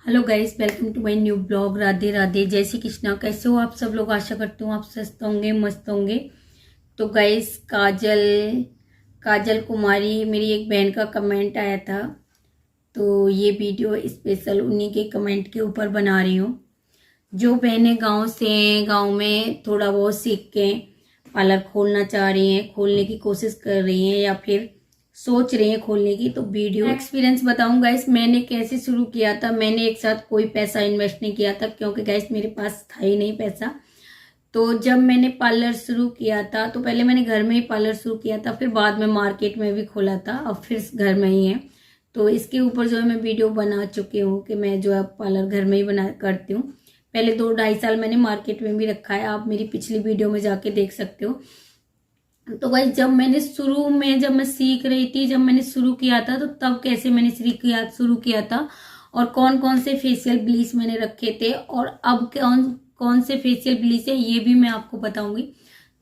Hello guys, welcome to my new blog. Radhe Radhe, जय श्री कृष्णा। कैसे हो आप सब लोग? आशा करती हूँ आप स्वस्थ होंगे, मस्त होंगे। तो गाइस, काजल काजल कुमारी मेरी एक बहन का कमेंट आया था, तो ये वीडियो स्पेशल उन्हीं के कमेंट के ऊपर बना रही हूँ। जो बहनें गांव से हैं, गांव में थोड़ा बहुत सीख के पार्लर खोलना चाह रही हैं, खोलने की कोशिश कर रही हैं या फिर सोच रही हैं खोलने की, तो वीडियो एक्सपीरियंस बताऊं गाइस। मैंने कैसे शुरू किया था। मैंने एक साथ कोई पैसा इन्वेस्ट नहीं किया था, क्योंकि गाइस मेरे पास था ही नहीं पैसा। तो जब मैंने पार्लर शुरू किया था तो पहले मैंने घर में ही पार्लर शुरू किया था, फिर बाद में मार्केट में भी खोला था, अब फिर घर में ही है। तो इसके ऊपर जो है मैं वीडियो बना चुकी हूँ कि मैं जो है पार्लर घर में ही बना करती हूँ। पहले 2-2.5 साल मैंने मार्केट में भी रखा है, आप मेरी पिछली वीडियो में जाके देख सकते हो। तो भाई जब मैंने शुरू में, जब मैं सीख रही थी, जब मैंने शुरू किया था, तो तब कैसे मैंने शुरू किया था और कौन कौन से फेशियल ब्लीच मैंने रखे थे और अब कौन कौन से फेशियल ब्लीच है ये भी मैं आपको बताऊंगी।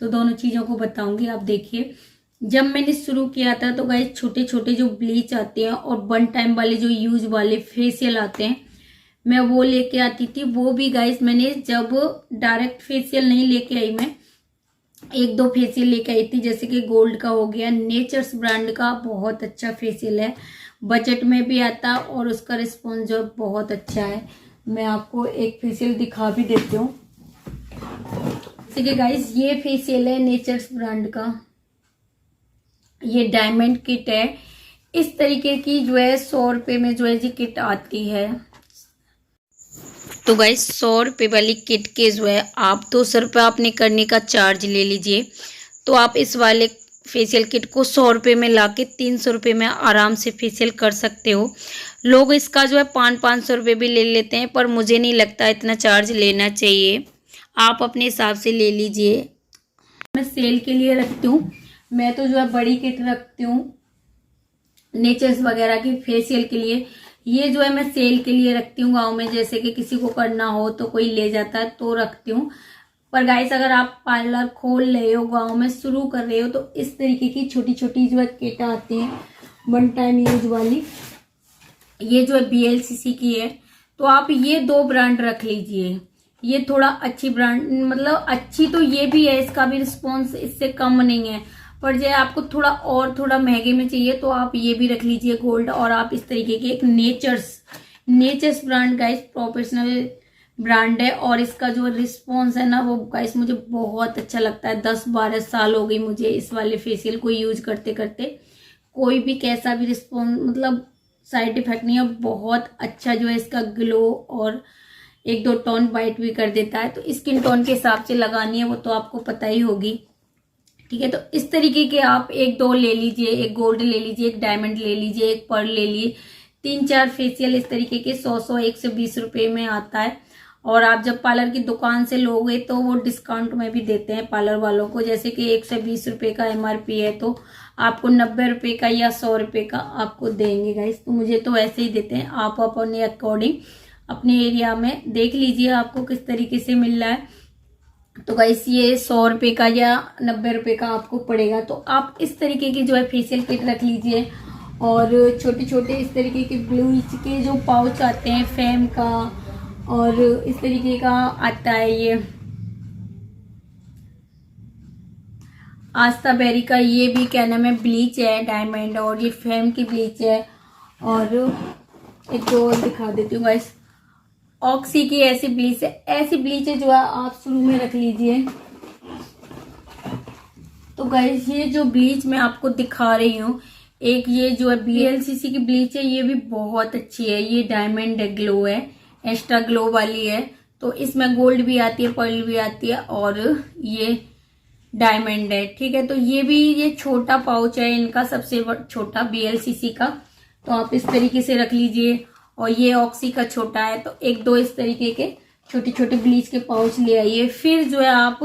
तो दोनों चीजों को बताऊंगी। आप देखिए, जब मैंने शुरू किया था तो गाइस छोटे छोटे जो ब्लीच आते हैं और 1 टाइम वाले जो यूज वाले फेशियल आते हैं, मैं वो लेके आती थी। वो भी गाइस मैंने जब डायरेक्ट फेशियल नहीं लेके आई, मैं 1-2 फेशियल लेके आई थी। जैसे कि गोल्ड का हो गया, नेचर्स ब्रांड का बहुत अच्छा फेशियल है, बजट में भी आता और उसका रिस्पॉन्स जो बहुत अच्छा है। मैं आपको एक फेशियल दिखा भी देती हूँ। जैसे कि गाइस ये फेशियल है नेचर्स ब्रांड का, ये डायमंड किट है। इस तरीके की जो है 100 रुपये में जो है जी किट आती है। तो गाइस 100 रुपये वाली किट के जो है आप 200 रुपये आपने करने का चार्ज ले लीजिए। तो आप इस वाले फेशियल किट को 100 रुपये में ला के 300 रुपये में आराम से फेशियल कर सकते हो। लोग इसका जो है 500-500 रुपये भी ले लेते हैं, पर मुझे नहीं लगता इतना चार्ज लेना चाहिए। आप अपने हिसाब से ले लीजिए। मैं सेल के लिए रखती हूँ। मैं तो जो है बड़ी किट रखती हूँ नेचर्स वगैरह की फेशियल के लिए। ये जो है मैं सेल के लिए रखती हूँ गांव में, जैसे कि किसी को करना हो तो कोई ले जाता है तो रखती हूँ। पर गाइस अगर आप पार्लर खोल रहे हो, गांव में शुरू कर रहे हो, तो इस तरीके की छोटी छोटी जो है किट आती है 1 टाइम यूज वाली। ये जो है BLCC की है। तो आप ये 2 ब्रांड रख लीजिए। ये थोड़ा अच्छी ब्रांड, मतलब अच्छी तो ये भी है, इसका भी रिस्पॉन्स इससे कम नहीं है, पर जो आपको थोड़ा महंगे में चाहिए तो आप ये भी रख लीजिए गोल्ड। और आप इस तरीके के एक nature's brand guys professional brand है, और इसका जो रिस्पॉन्स है ना वो गाइस मुझे बहुत अच्छा लगता है। 10-12 साल हो गई मुझे इस वाले फेशियल को यूज करते करते। कोई भी कैसा भी रिस्पॉन्स, मतलब साइड इफेक्ट नहीं है। बहुत अच्छा जो है इसका ग्लो, और 1-2 टोन वाइट भी कर देता है। तो स्किन टोन के हिसाब से लगानी है वो तो आपको पता ही होगी, ठीक है। तो इस तरीके के आप 1-2 ले लीजिए, एक गोल्ड ले लीजिए, एक डायमंड ले लीजिए, एक पर्ल ले लीजिए। 3-4 फेशियल इस तरीके के 100 120 रुपए में आता है। और आप जब पार्लर की दुकान से लोगे तो वो डिस्काउंट में भी देते हैं पार्लर वालों को। जैसे कि 120 रुपए का MRP है तो आपको 90 रुपए का या 100 रुपए का आपको देंगे गाइस। तो मुझे तो ऐसे ही देते हैं। आप अपने अकॉर्डिंग अपने एरिया में देख लीजिए आपको किस तरीके से मिल रहा है। तो गाइस ये 100 रुपए का या 90 रुपए का आपको पड़ेगा। तो आप इस तरीके की जो है फेशियल किट रख लीजिए। और छोटे छोटे इस तरीके के ब्लीच के जो पाउच आते हैं फेम का, और इस तरीके का आता है ये आस्था बेरी का, ये भी क्या नाम है ब्लीच है डायमंड, और ये फेम की ब्लीच है। और एक दो और दिखा देती हूँ गाइस, ऑक्सी की ऐसी ब्लीच है। ऐसी ब्लीच है जो है आप शुरू में रख लीजिए। तो गाइस ये जो ब्लीच मैं आपको दिखा रही हूँ, एक ये जो है BLCC की ब्लीच है, ये भी बहुत अच्छी है। ये डायमंड ग्लो है, एक्स्ट्रा ग्लो वाली है। तो इसमें गोल्ड भी आती है, पर्ल भी आती है, और ये डायमंड है, ठीक है। तो ये भी, ये छोटा पाउच है इनका, सबसे छोटा BLCC का। तो आप इस तरीके से रख लीजिए। और ये ऑक्सी का छोटा है। तो 1-2 इस तरीके के छोटे छोटे ब्लीच के पाउच ले आइए। फिर जो है आप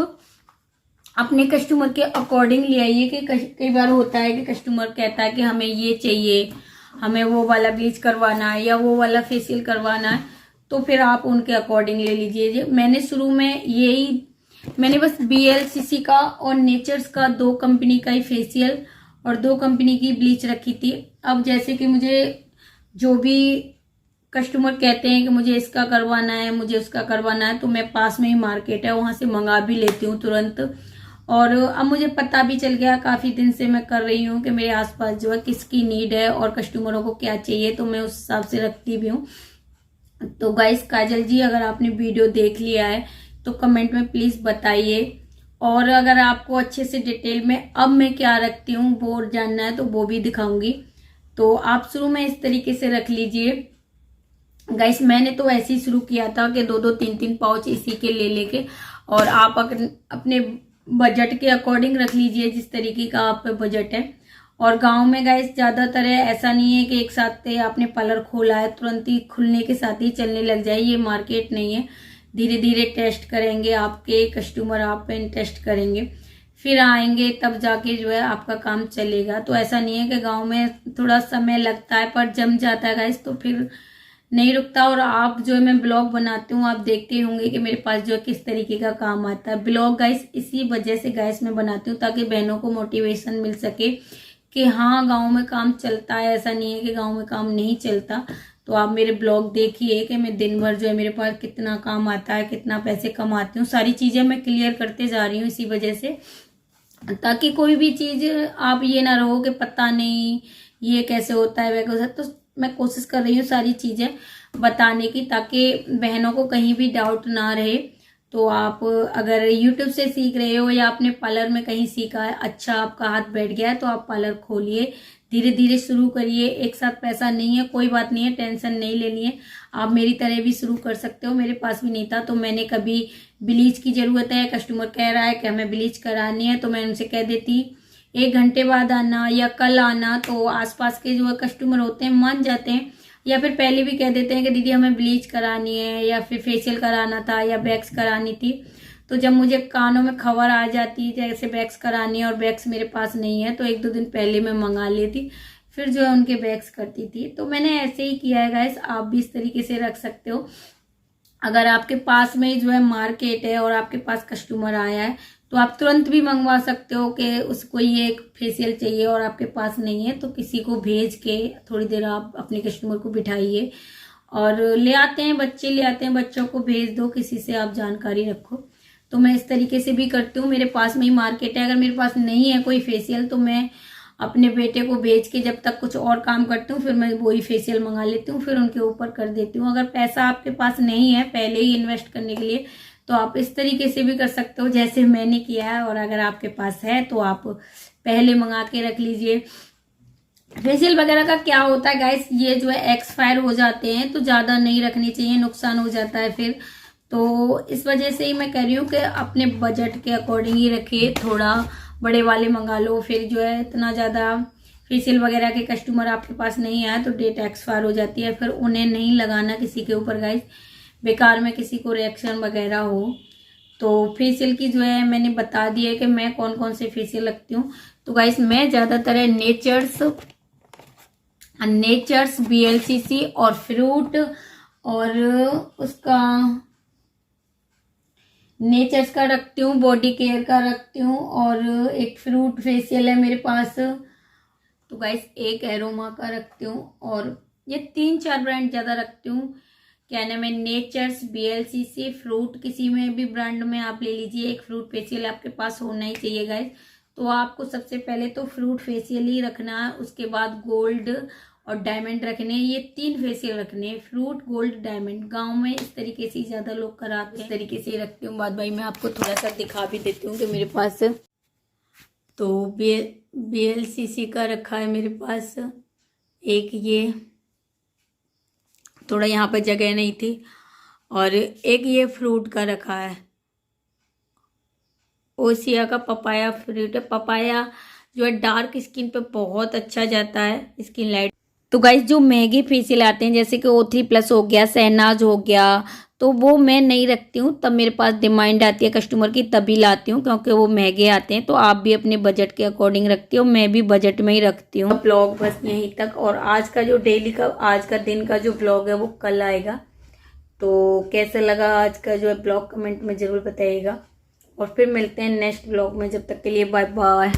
अपने कस्टमर के अकॉर्डिंग ले आइए, कि कई बार होता है कि कस्टमर कहता है कि हमें ये चाहिए, हमें वो वाला ब्लीच करवाना है या वो वाला फेशियल करवाना है, तो फिर आप उनके अकॉर्डिंग ले लीजिए। मैंने शुरू में मैंने बस BLCC का और नेचर्स का 2 कंपनी का ही फेशियल और 2 कंपनी की ब्लीच रखी थी। अब जैसे कि मुझे जो भी कस्टमर कहते हैं कि मुझे इसका करवाना है, मुझे उसका करवाना है, तो मैं पास में ही मार्केट है वहां से मंगा भी लेती हूँ तुरंत। और अब मुझे पता भी चल गया, काफी दिन से मैं कर रही हूँ कि मेरे आसपास जो है किसकी नीड है और कस्टमरों को क्या चाहिए, तो मैं उस हिसाब से रखती भी हूँ। तो गाइस काजल जी, अगर आपने वीडियो देख लिया है तो कमेंट में प्लीज बताइए, और अगर आपको अच्छे से डिटेल में अब मैं क्या रखती हूँ वो जानना है तो वो भी दिखाऊंगी। तो आप शुरू में इस तरीके से रख लीजिए गाइस। मैंने तो ऐसे ही शुरू किया था कि 2-2 3-3 पाउच इसी के ले लेके, और आप अपने बजट के अकॉर्डिंग रख लीजिए जिस तरीके का आप पे बजट है। और गांव में गाइस ज्यादातर है, ऐसा नहीं है कि एक साथ आपने पार्लर खोला है तुरंत ही खुलने के साथ ही चलने लग जाए, ये मार्केट नहीं है। धीरे धीरे टेस्ट करेंगे, आपके कस्टमर आप पे टेस्ट करेंगे, फिर आएंगे, तब जाके जो है आपका काम चलेगा। तो ऐसा नहीं है कि गांव में थोड़ा समय लगता है पर जम जाता है गाइस, तो फिर नहीं रुकता। और आप जो है, मैं ब्लॉग बनाती हूँ, आप देखते होंगे कि मेरे पास जो है किस तरीके का काम आता है। ब्लॉग गाइस इसी वजह से गाइस मैं बनाती हूँ ताकि बहनों को मोटिवेशन मिल सके कि हाँ गांव में काम चलता है, ऐसा नहीं है कि गांव में काम नहीं चलता। तो आप मेरे ब्लॉग देखिए कि मैं दिन भर जो है मेरे पास कितना काम आता है, कितना पैसे कमाती हूँ, सारी चीजें मैं क्लियर करते जा रही हूँ इसी वजह से, ताकि कोई भी चीज आप ये ना रहो कि पता नहीं ये कैसे होता है वैसे। तो मैं कोशिश कर रही हूँ सारी चीजें बताने की ताकि बहनों को कहीं भी डाउट ना रहे। तो आप अगर YouTube से सीख रहे हो या आपने पार्लर में कहीं सीखा है, अच्छा आपका हाथ बैठ गया है, तो आप पार्लर खोलिए, धीरे धीरे शुरू करिए। एक साथ पैसा नहीं है, कोई बात नहीं है, टेंशन नहीं लेनी है। आप मेरी तरह भी शुरू कर सकते हो। मेरे पास भी नहीं था तो मैंने कभी ब्लीच की जरूरत है, कस्टमर कह रहा है कि हमें ब्लीच करानी है, तो मैं उनसे कह देती 1 घंटे बाद आना या कल आना, तो आसपास के जो कस्टमर होते हैं मान जाते हैं, या फिर पहले भी कह देते हैं कि दीदी हमें ब्लीच करानी है या फिर फेशियल कराना था या वैक्स करानी थी। तो जब मुझे कानों में खबर आ जाती जैसे वैक्स करानी है और वैक्स मेरे पास नहीं है, तो 1-2 दिन पहले मैं मंगा लेती, फिर जो है उनके वैक्स करती थी। तो मैंने ऐसे ही किया है गाइस, आप भी इस तरीके से रख सकते हो। अगर आपके पास में जो है मार्केट है और आपके पास कस्टमर आया है तो आप तुरंत भी मंगवा सकते हो कि उसको ये एक फेशियल चाहिए और आपके पास नहीं है, तो किसी को भेज के थोड़ी देर आप अपने कस्टमर को बिठाइए और ले आते हैं, बच्चे ले आते हैं, बच्चों को भेज दो, किसी से आप जानकारी रखो। तो मैं इस तरीके से भी करती हूँ। मेरे पास में ही मार्केट है, अगर मेरे पास नहीं है कोई फेशियल तो मैं अपने बेटे को भेज के जब तक कुछ और काम करती हूँ फिर मैं वही फेशियल मंगा लेती हूँ, फिर उनके ऊपर कर देती हूँ। अगर पैसा आपके पास नहीं है पहले ही इन्वेस्ट करने के लिए तो आप इस तरीके से भी कर सकते हो जैसे मैंने किया है, और अगर आपके पास है तो आप पहले मंगा के रख लीजिए। फेशियल वगैरह का क्या होता है गाइस, ये जो है एक्सपायर हो जाते हैं तो ज्यादा नहीं रखनी चाहिए, नुकसान हो जाता है फिर। तो इस वजह से ही मैं कह रही हूँ कि अपने बजट के अकॉर्डिंग ही रखिए, थोड़ा बड़े वाले मंगा लो। फिर जो है इतना ज्यादा फेशियल वगैरह के कस्टमर आपके पास नहीं आए तो डेट एक्सपायर हो जाती है, फिर उन्हें नहीं लगाना किसी के ऊपर गाइस, बेकार में किसी को रिएक्शन वगैरह हो। तो फेशियल की जो है मैंने बता दिया है कि मैं कौन कौन से फेशियल रखती हूँ। तो गाइस मैं ज्यादातर है नेचर्स BLCC और फ्रूट, और उसका नेचर्स का रखती हूँ, बॉडी केयर का रखती हूँ, और एक फ्रूट फेशियल है मेरे पास। तो गाइस एक एरोमा का रखती हूँ, और ये 3-4 ब्रांड ज्यादा रखती हूँ। क्या नाम है, नेचर्स, BLCC, फ्रूट, किसी में भी ब्रांड में आप ले लीजिए। एक फ्रूट फेशियल आपके पास होना ही चाहिए गाइस। तो आपको सबसे पहले तो फ्रूट फेशियल ही रखना है, उसके बाद गोल्ड और डायमंड रखने, ये 3 फेशियल रखने, फ्रूट, गोल्ड, डायमंड। गांव में इस तरीके से ज्यादा लोग कराते हैं, इस तरीके से ही रखती हूँ। बाद भाई मैं आपको थोड़ा सा दिखा भी देती हूँ कि मेरे पास तो BLCC का रखा है मेरे पास एक, ये थोड़ा यहाँ पर जगह नहीं थी, और एक ये फ्रूट का रखा है, ओसिया का पपाया फ्रूट है। पपाया जो है डार्क स्किन पे बहुत अच्छा जाता है, स्किन लाइट। तो गाइस जो महंगे फेशियल आते हैं जैसे कि O3+ हो गया, शहनाज हो गया, तो वो मैं नहीं रखती हूँ। तब मेरे पास डिमांड आती है कस्टमर की तभी लाती हूँ, क्योंकि वो महंगे आते हैं। तो आप भी अपने बजट के अकॉर्डिंग रखती हो, मैं भी बजट में ही रखती हूँ। ब्लॉग बस यहीं तक, और आज का जो आज का दिन का जो ब्लॉग है वो कल आएगा। तो कैसा लगा आज का जो है ब्लॉग कमेंट में जरूर बताइएगा, और फिर मिलते हैं नेक्स्ट ब्लॉग में। जब तक के लिए बाय बाय।